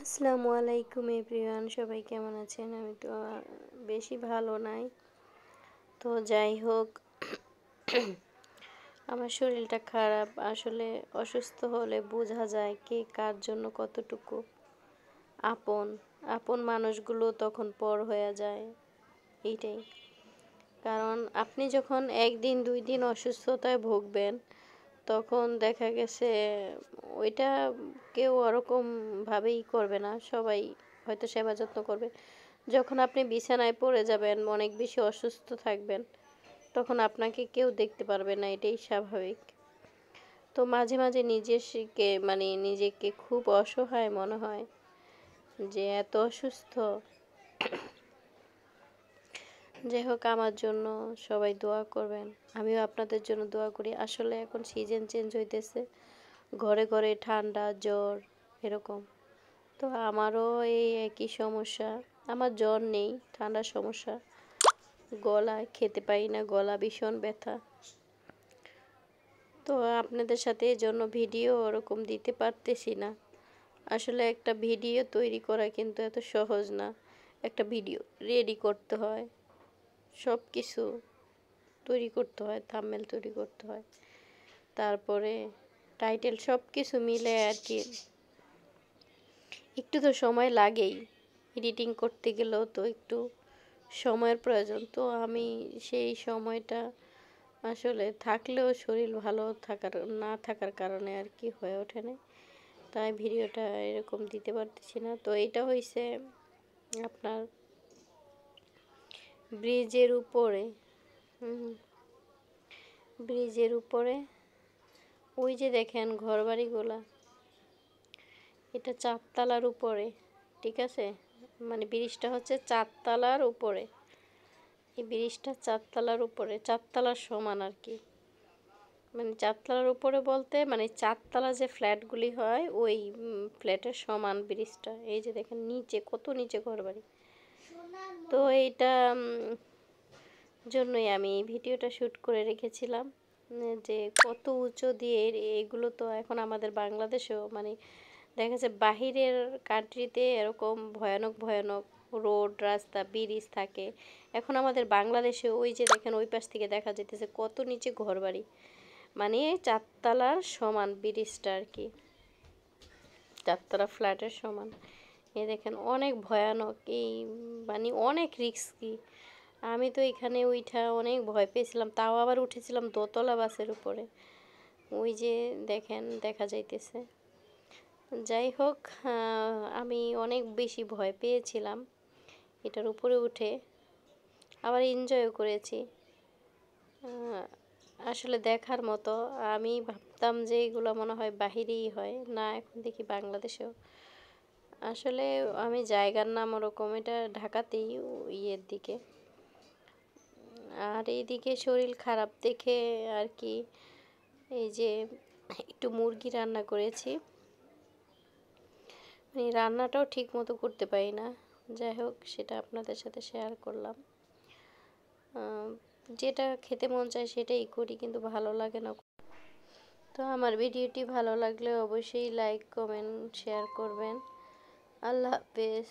আসসালামু আলাইকুম এভরিওয়ান, সবাই কেমন আছেন? আমি তো বেশি ভালো নাই। তো যাই হোক, আমার শরীরটা খারাপ। আসলে অসুস্থ হলে বোঝা যায় কে কার জন্য কতটুকু আপন। আপন মানুষগুলো তখন পর হয়ে যায়, এইটাই। কারণ আপনি যখন একদিন 2 দিন অসুস্থতায় ভুগবেন, তখন দেখা গেছে ওইটা কেউ ওরকমভাবেই করবে না, সবাই হয়তো সেবা যত্ন করবে। যখন আপনি বিছানায় পড়ে যাবেন, অনেক বেশি অসুস্থ থাকবেন, তখন আপনাকে কেউ দেখতে পারবে না, এটাই স্বাভাবিক। তো মাঝে মাঝে নিজেকে খুব অসহায় মনে হয় যে এত অসুস্থ। যাই হোক, আমার জন্য সবাই দোয়া করবেন, আমিও আপনাদের জন্য দোয়া করি। আসলে এখন সিজন চেঞ্জ হইতেছে, ঘরে ঘরে ঠান্ডা জ্বর এরকম। তো আমারও এই একই সমস্যা। আমার জ্বর নেই, ঠান্ডার সমস্যা, গলা খেতে পারি না, গলা ভীষণ ব্যথা। তো আপনাদের সাথে এই জন্য ভিডিও ওরকম দিতে পারতেছি না। আসলে একটা ভিডিও তৈরি করা কিন্তু এত সহজ না। একটা ভিডিও রেডি করতে হয়, সব কিছু তৈরি করতে হয়, থাম্বনেল তৈরি করতে হয়, তারপরে টাইটেল, সব কিছু মিলে আর কি একটু তো সময় লাগেই। এডিটিং করতে গেলেও তো একটু সময়ের প্রয়োজন। তো আমি সেই সময়টা আসলে থাকলেও শরীর ভালো না থাকার কারণে আর কি হয়ে ওঠে না, তাই ভিডিওটা এরকম দিতে পারতেছি না। তো এটা হয়েছে আপনার ব্রিজের উপরে, ব্রিজের উপরে ওই যে দেখেন ঘরবাড়িগুলা, এটা 4 তলার উপরে, ঠিক আছে? মানে ব্রিজটা হচ্ছে 4 তলার উপরে। এই ব্রিজটা 4 তলার উপরে, 4 তলার সমান আর কি। মানে 4 তলার উপরে বলতে মানে 4 তলা যে ফ্ল্যাটগুলি হয় ওই ফ্ল্যাটের সমান ব্রিজটা। এই যে দেখেন নিচে কত নিচে ঘরবাড়ি। তো এইটা জন্যই আমি এই ভিডিওটা শ্যুট করে রেখেছিলাম, যে কত উঁচু দিয়ে এগুলো। তো এখন আমাদের বাংলাদেশেও মানে দেখা যাচ্ছে বাহিরের কান্ট্রিতে এরকম ভয়ানক ভয়ানক রোড রাস্তা ব্রিজ থাকে, এখন আমাদের বাংলাদেশে ওই যে দেখেন ওই পাশ থেকে দেখা যেতেছে কত নিচে ঘরবাড়ি। মানে 4 তলার সমান ব্রিজটা আর কি, 4 তলা ফ্ল্যাটের সমান। এ দেখেন অনেক ভয়ানক, এই মানে অনেক রিস্কি। আমি তো এখানে উঠা অনেক ভয় পেয়েছিলাম, তাও আবার উঠেছিলাম দোতলা বাসের উপরে। ওই যে দেখেন দেখা যাইতেছে। যাই হোক, আমি অনেক বেশি ভয় পেয়েছিলাম এটার উপরে উঠে, আবার এনজয়ও করেছি। আসলে দেখার মতো। আমি ভাবতাম যে এগুলো মনে হয় বাহিরেই হয়, না এখন দেখি বাংলাদেশেও। আসলে আমি জায়গার নাম ওরকম, এটা ঢাকাতেই, ইয়ের দিকে। আর এইদিকে শরীর খারাপ দেখে আর কি এই যে একটু মুরগি রান্না করেছি, মানে রান্নাটাও ঠিক মতো করতে পারি না। যাই হোক, সেটা আপনাদের সাথে শেয়ার করলাম। যেটা খেতে মন চায় সেটাই করি, কিন্তু ভালো লাগে না। তো আমার ভিডিওটি ভালো লাগলে অবশ্যই লাইক কমেন্ট শেয়ার করবেন। আল্লাহ হাফেজ।